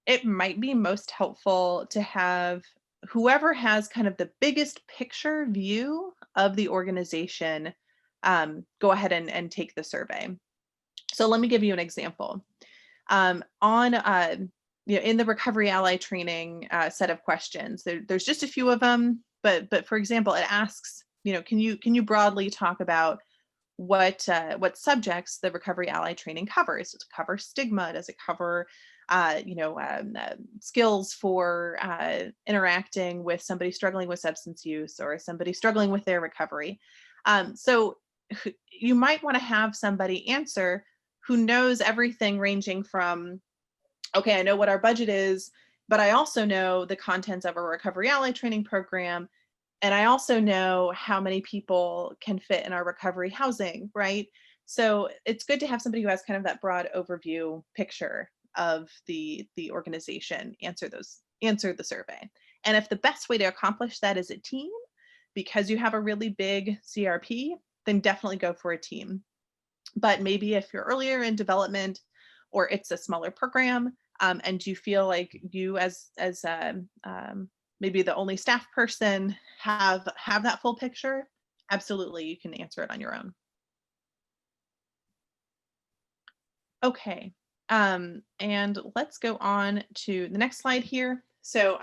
It might be most helpful to have whoever has kind of the biggest picture view of the organization go ahead and take the survey. So let me give you an example. In the Recovery Ally training set of questions, there's just a few of them, but for example, it asks, can you broadly talk about what subjects the Recovery Ally training covers? Does it cover stigma? Does it cover skills for interacting with somebody struggling with substance use or somebody struggling with their recovery? So you might want to have somebody answer who knows everything ranging from, okay, I know what our budget is, but I also know the contents of a Recovery Ally training program. And I also know how many people can fit in our recovery housing, right? So it's good to have somebody who has kind of that broad overview picture of the organization answer the survey. And if the best way to accomplish that is a team, because you have a really big CRP, then definitely go for a team. But maybe if you're earlier in development or it's a smaller program, and you feel like you as maybe the only staff person have that full picture, absolutely, you can answer it on your own. Okay, and let's go on to the next slide here. So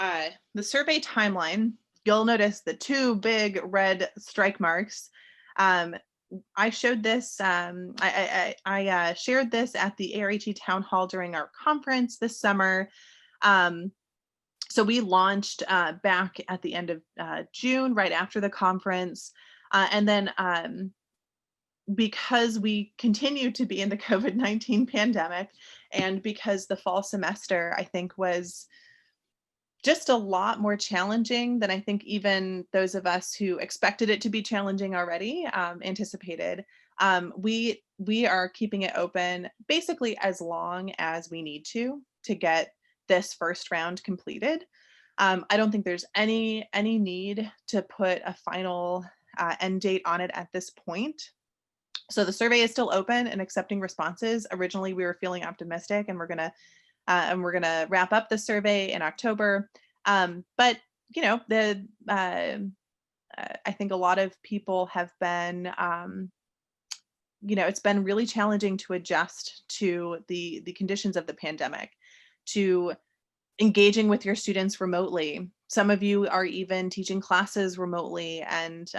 the survey timeline, you'll notice the two big red strike marks. I showed this, I shared this at the ARHE Town Hall during our conference this summer. So we launched back at the end of June, right after the conference. And then because we continue to be in the COVID-19 pandemic, and because the fall semester, I think, was just a lot more challenging than I think even those of us who expected it to be challenging already anticipated. We are keeping it open basically as long as we need to get this first round completed. I don't think there's any need to put a final end date on it at this point. So the survey is still open and accepting responses. Originally, we were feeling optimistic, and we're gonna wrap up the survey in October. But I think a lot of people have been, it's been really challenging to adjust to the conditions of the pandemic, to engaging with your students remotely. Some of you are even teaching classes remotely, and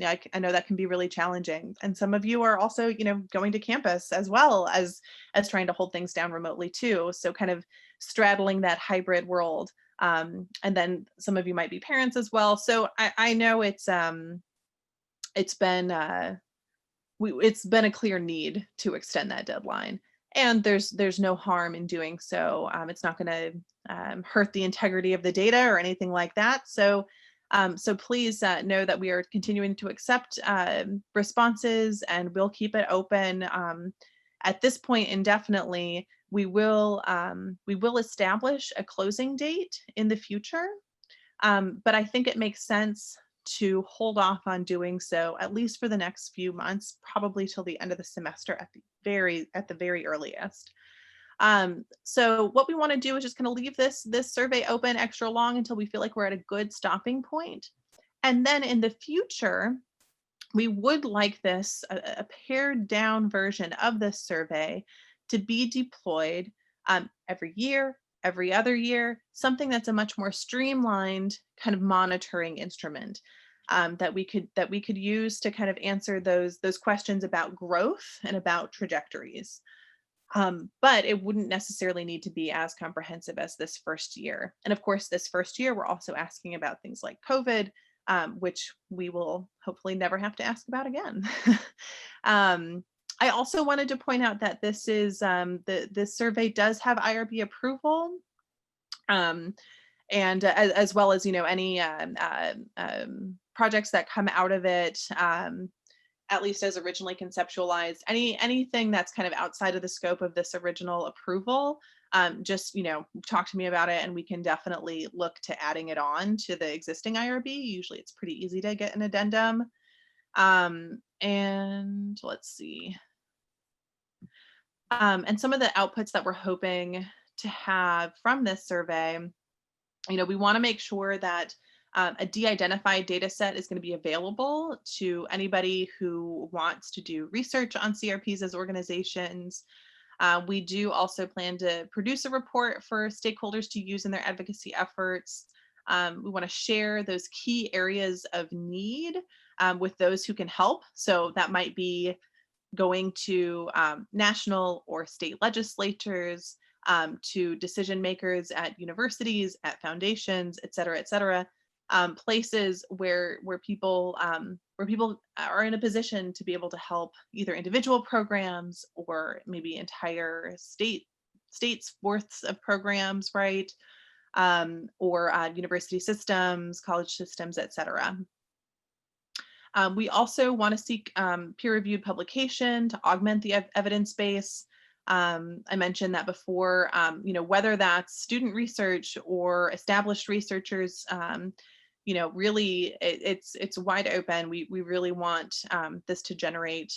I know that can be really challenging. And some of you are also, going to campus as well as trying to hold things down remotely too. So kind of straddling that hybrid world. And then some of you might be parents as well. So I know it's been a clear need to extend that deadline. And there's no harm in doing so. It's not going to hurt the integrity of the data or anything like that. So So please know that we are continuing to accept responses, and we'll keep it open. At this point indefinitely. We will establish a closing date in the future, but I think it makes sense to hold off on doing so, at least for the next few months, probably till the end of the semester at the very earliest. So what we want to do is just kind of leave this survey open extra long until we feel like we're at a good stopping point. And then in the future, we would like this, a pared down version of this survey, to be deployed every year, every other year, something that's a much more streamlined kind of monitoring instrument that we could use to kind of answer those questions about growth and about trajectories. But it wouldn't necessarily need to be as comprehensive as this first year. And of course, this first year, we're also asking about things like COVID, which we will hopefully never have to ask about again. I also wanted to point out that this survey does have IRB approval, and as well as any projects that come out of it, at least as originally conceptualized. Anything that's kind of outside of the scope of this original approval, just talk to me about it, and we can definitely look to adding it on to the existing IRB. Usually it's pretty easy to get an addendum. And let's see. And some of the outputs that we're hoping to have from this survey, we want to make sure that a de-identified data set is going to be available to anybody who wants to do research on CRPs as organizations. We do also plan to produce a report for stakeholders to use in their advocacy efforts. We want to share those key areas of need with those who can help. So that might be going to national or state legislatures, to decision makers at universities, at foundations, et cetera, places where people are in a position to be able to help either individual programs or maybe entire states worths of programs, right? Or university systems, college systems, et cetera. We also want to seek peer-reviewed publication to augment the evidence base. I mentioned that before, whether that's student research or established researchers, really it's wide open. We really want this to generate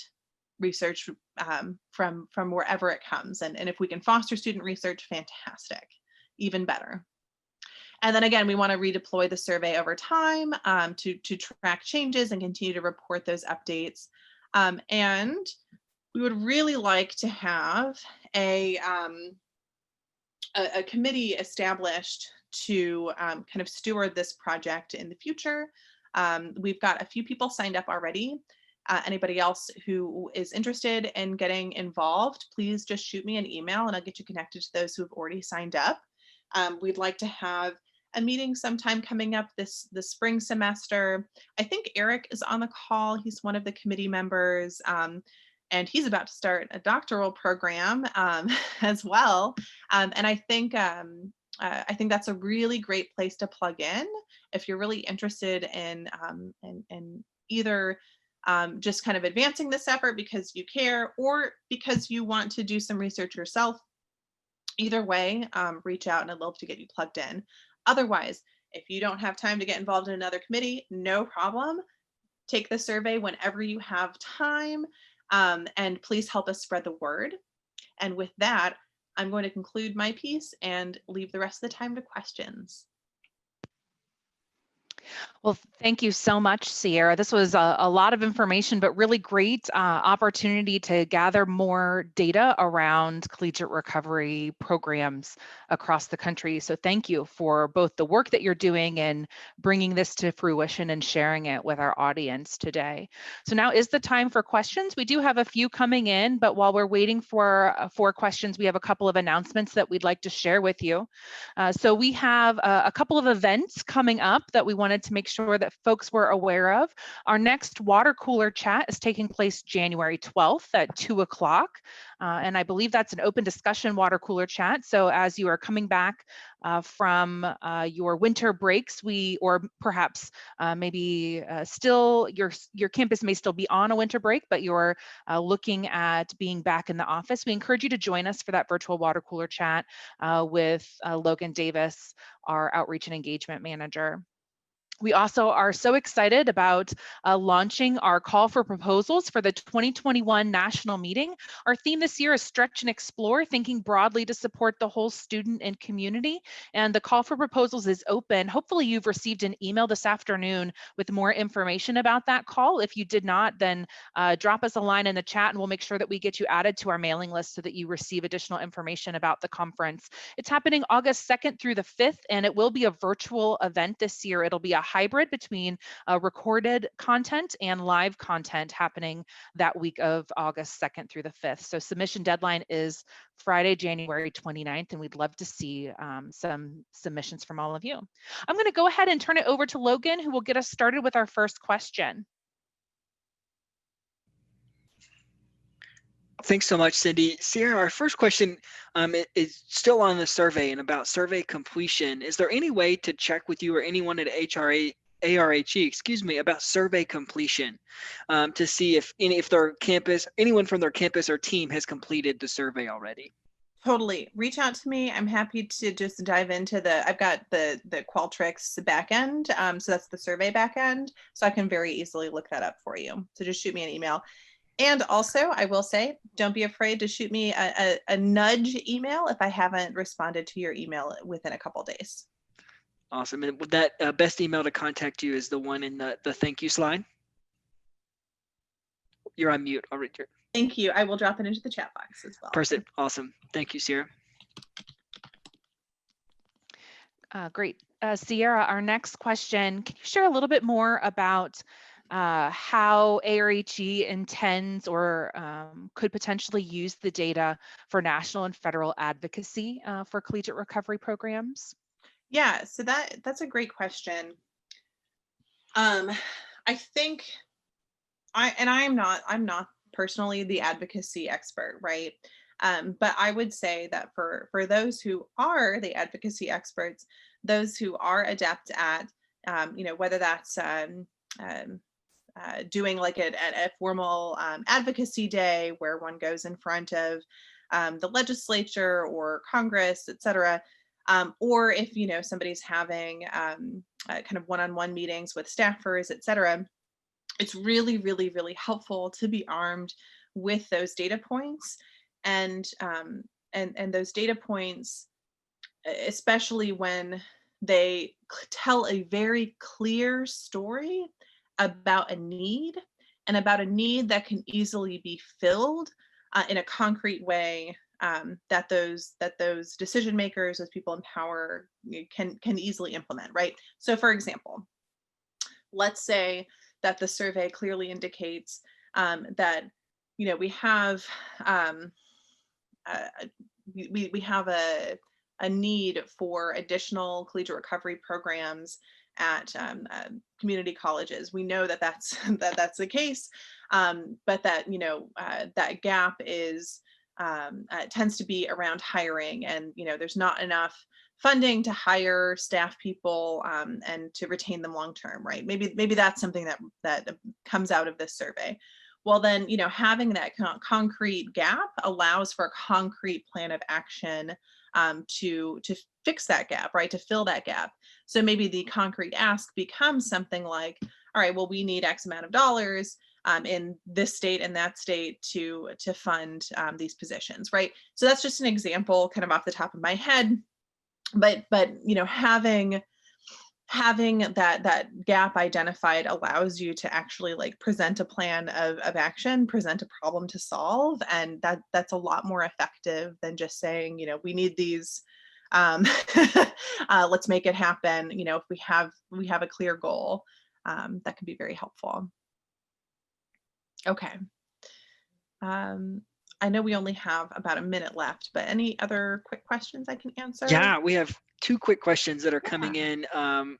research from wherever it comes. And if we can foster student research, fantastic, even better. And then again, we want to redeploy the survey over time to track changes and continue to report those updates. And we would really like to have a committee established to kind of steward this project in the future. We've got a few people signed up already. Anybody else who is interested in getting involved, please just shoot me an email and I'll get you connected to those who have already signed up. We'd like to have a meeting sometime coming up the spring semester. I think Eric is on the call. He's one of the committee members, and he's about to start a doctoral program as well. And I think that's a really great place to plug in if you're really interested in either just kind of advancing this effort because you care or because you want to do some research yourself. Either way, reach out and I'd love to get you plugged in. Otherwise, if you don't have time to get involved in another committee, no problem. Take the survey whenever you have time, and please help us spread the word. And with that, I'm going to conclude my piece and leave the rest of the time to questions. Well, thank you so much, Sierra. This was a lot of information, but really great opportunity to gather more data around collegiate recovery programs across the country. So thank you for both the work that you're doing and bringing this to fruition and sharing it with our audience today. So now is the time for questions. We do have a few coming in, but while we're waiting for questions, we have a couple of announcements that we'd like to share with you. So we have a couple of events coming up that we wanted wanted to make sure that folks were aware of. Our next water cooler chat is taking place January 12th at 2 o'clock. And I believe that's an open discussion water cooler chat. So as you are coming back from your winter breaks, or perhaps maybe still your campus may still be on a winter break, but you're looking at being back in the office, we encourage you to join us for that virtual water cooler chat with Logan Davis, our outreach and engagement manager. We also are so excited about launching our call for proposals for the 2021 national meeting. Our theme this year is Stretch and Explore, thinking broadly to support the whole student and community. And the call for proposals is open. Hopefully you've received an email this afternoon with more information about that call. If you did not, then drop us a line in the chat and we'll make sure that we get you added to our mailing list so that you receive additional information about the conference. It's happening August 2nd through the 5th, and it will be a virtual event this year. It'll be a hybrid between recorded content and live content happening that week of August 2nd through the 5th. So submission deadline is Friday, January 29th, and we'd love to see some submissions from all of you. I'm going to go ahead and turn it over to Logan, who will get us started with our first question. Thanks so much, Cindy. Sierra, our first question is still on the survey and about survey completion. Is there any way to check with you or anyone at ARHE, excuse me, about survey completion to see if anyone from their campus or team has completed the survey already? Totally. Reach out to me. I'm happy to just dive into I've got the Qualtrics backend. So that's the survey backend. So I can very easily look that up for you. So just shoot me an email. And also, I will say, don't be afraid to shoot me a nudge email if I haven't responded to your email within a couple days. Awesome. And that best email to contact you is the one in the thank you slide. You're on mute. I'll read your. Thank you. I will drop it into the chat box as well. Perfect. Awesome. Thank you, Sierra. Great. Sierra, our next question, can you share a little bit more about how ARHE intends or could potentially use the data for national and federal advocacy for collegiate recovery programs? Yeah, so that's a great question. I think I'm not personally the advocacy expert, right? But I would say that for those who are the advocacy experts, those who are adept at, whether that's doing like a formal advocacy day where one goes in front of the legislature or Congress, et cetera, or if somebody's having kind of one-on-one meetings with staffers, et cetera, it's really, really, really helpful to be armed with those data points and those data points, especially when they tell a very clear story about a need and about a need that can easily be filled in a concrete way that those decision makers, those people in power can easily implement, right? So for example, let's say that the survey clearly indicates that we have we have a need for additional collegiate recovery programs at community colleges. We know that that's the case, but that that gap is tends to be around hiring, and there's not enough funding to hire staff people and to retain them long term, right? Maybe that's something that comes out of this survey. Well, then having that concrete gap allows for a concrete plan of action to fix that gap, right? To fill that gap. So maybe the concrete ask becomes something like, all right, well, we need X amount of dollars in this state and that state to fund these positions, right? So that's just an example kind of off the top of my head. But having that gap identified allows you to actually like present a plan of action, present a problem to solve, and that's a lot more effective than just saying, we need these, let's make it happen. If we have a clear goal, that can be very helpful. Okay. I know we only have about a minute left, but any other quick questions I can answer? Yeah, we have two quick questions that are coming in.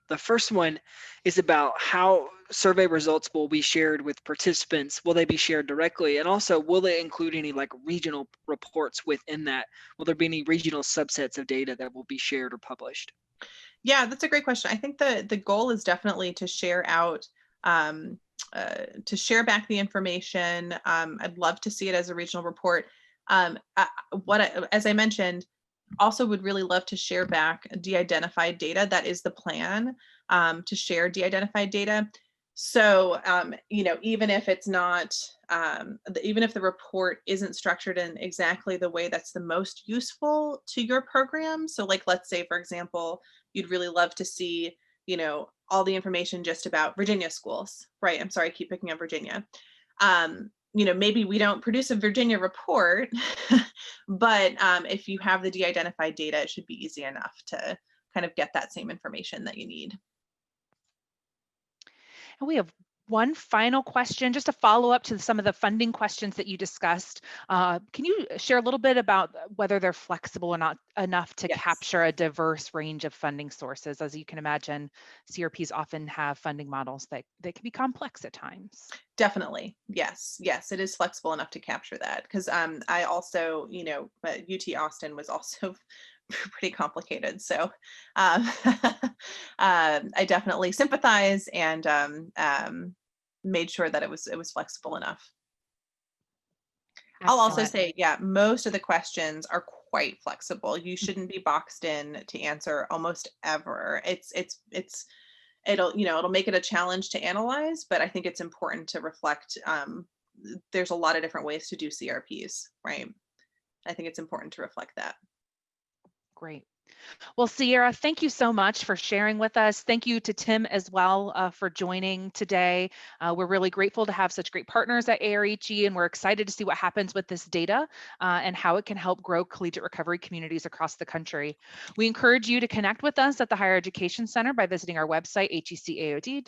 The first one is about how survey results will be shared with participants. Will they be shared directly? And also, will they include any like regional reports within that? Will there be any regional subsets of data that will be shared or published? Yeah, that's a great question. I think the goal is definitely to share out, to share back the information. I'd love to see it as a regional report. As I mentioned, also would really love to share back de-identified data. That is the plan, to share de-identified data. So, even if it's not, even if the report isn't structured in exactly the way that's the most useful to your program. So like, let's say, for example, you'd really love to see, all the information just about Virginia schools, right? I'm sorry, I keep picking up Virginia. Maybe we don't produce a Virginia report, but if you have the de-identified data, it should be easy enough to kind of get that same information that you need. And we have one final question, just a follow up to some of the funding questions that you discussed. Can you share a little bit about whether they're flexible or not enough to Yes. capture a diverse range of funding sources? As you can imagine, CRPs often have funding models that can be complex at times. Definitely. Yes, it is flexible enough to capture that, because I also, UT Austin was also pretty complicated. So I definitely sympathize and made sure that it was flexible enough. I'll also say, yeah, most of the questions are quite flexible. You shouldn't be boxed in to answer almost ever. It'll make it a challenge to analyze, but I think it's important to reflect. There's a lot of different ways to do CRPs, right? I think it's important to reflect that. Great. Well, Sierra, thank you so much for sharing with us. Thank you to Tim as well for joining today. We're really grateful to have such great partners at ARHE, and we're excited to see what happens with this data and how it can help grow collegiate recovery communities across the country. We encourage you to connect with us at the Higher Education Center by visiting our website, hecaod.osu.edu,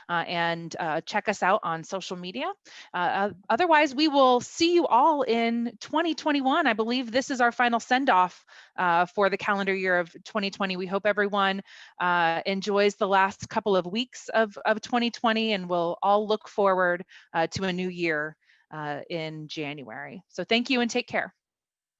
and check us out on social media. Otherwise, we will see you all in 2021. I believe this is our final send-off for the calendar year of 2020. We hope everyone enjoys the last couple of weeks of 2020, and we'll all look forward to a new year in January. So thank you and take care.